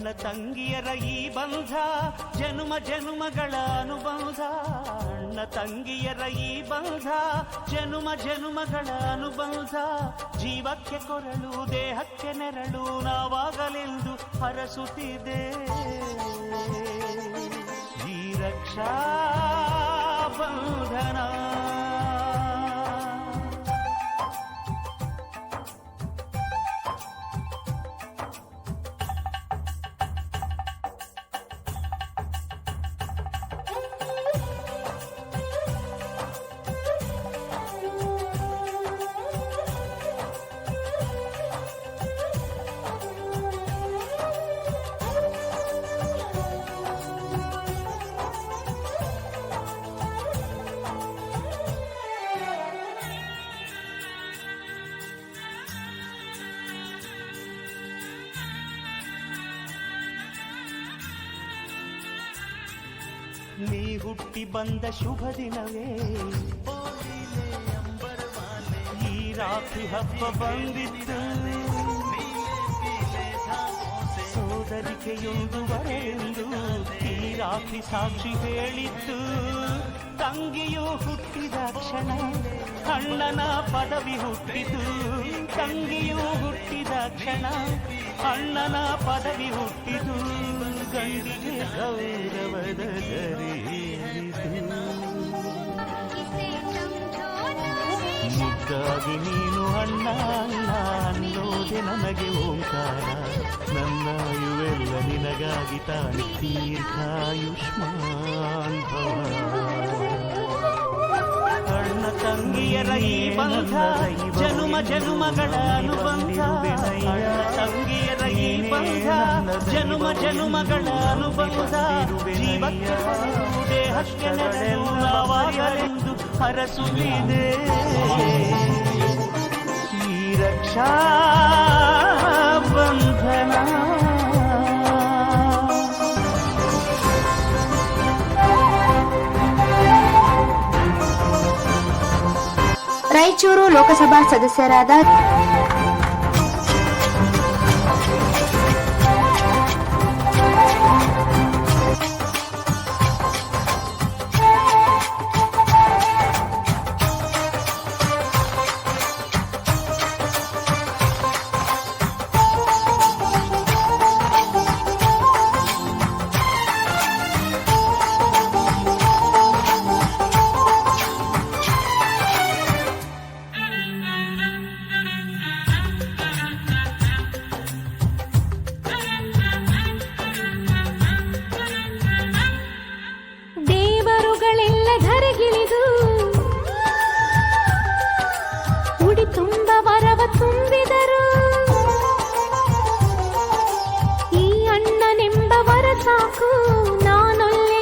ಅಣ್ಣ ತಂಗಿಯರ ಈ ಬಂಧ ಜನುಮ ಜನುಮಗಳ ಅನುಬಂಧ. ಅಣ್ಣ ತಂಗಿಯರ ಈ ಬಂಧ ಜನುಮ ಜನುಮಗಳ ಅನುಬಂಧ. ಜೀವಕ್ಕೆ ಕೊರಳು ದೇಹಕ್ಕೆ ನೆರಳು ನಾವಾಗಲೆಂದು ಹರಸುತ್ತಿದೆ ಈ ರಕ್ಷಾ ಬಂಧನ. ನೀ ಹುಟ್ಟಿ ಬಂದ ಶುಭ ದಿನವೇ ಈ ರಾತ್ರಿ ಹಬ್ಬ ಬಂದಿತ್ತು. ಸೋದರಿಕೆಯೊಂದು ಬರೆಂದು ಈ ರಾತ್ರಿ ಸಾಕ್ಷಿ ಹೇಳಿತ್ತು. ತಂಗಿಯು ಹುಟ್ಟಿದ ಕ್ಷಣ ಅಣ್ಣನ ಪದವಿ ಹುಟ್ಟಿತು. ತಂಗಿಯು ಹುಟ್ಟಿದ ಕ್ಷಣ ಅಣ್ಣನ ಪದವಿ ಹುಟ್ಟಿತು. ಗಂಡಿಗೆ ಗೌರವದ ಗರಿಯಿತು. ಮುದ್ದಾಗಿ ನೀನು ಅಣ್ಣ ಅಣ್ಣ ಅನ್ನೋದೆ ನನಗೆ ಓಂಕಾರ. ನನ್ನಾಯುವೆಲ್ಲ ನಿನಗಾಗಿ ತಾನೆ ದೀರ್ಘಾಯುಷ್ಮಾನ್ ಭವ. ಅಣ್ಣ ತಂಗಿಯರ ಈ ಬಂಧ ಜನುಮ ಜನುಮಗಳ ಅನುಬಂಧ. ಅಣ್ಣ ತಂಗಿಯರ ಈ ಬಂಧ ಜನುಮ ಜನುಮಗಳ ಅನುಬಂಧ. ಜೀವಕ್ಕೆ ದೇಹಕ್ಕೆ ನೆರಳು ನಾವಾಗಲೆಂದು ಹರಸುತ್ತಿದೆ ಈ ರಕ್ಷಾ ಬಂಧನ. ರಾಯಚೂರು ಲೋಕಸಭಾ ಸದಸ್ಯರಾದ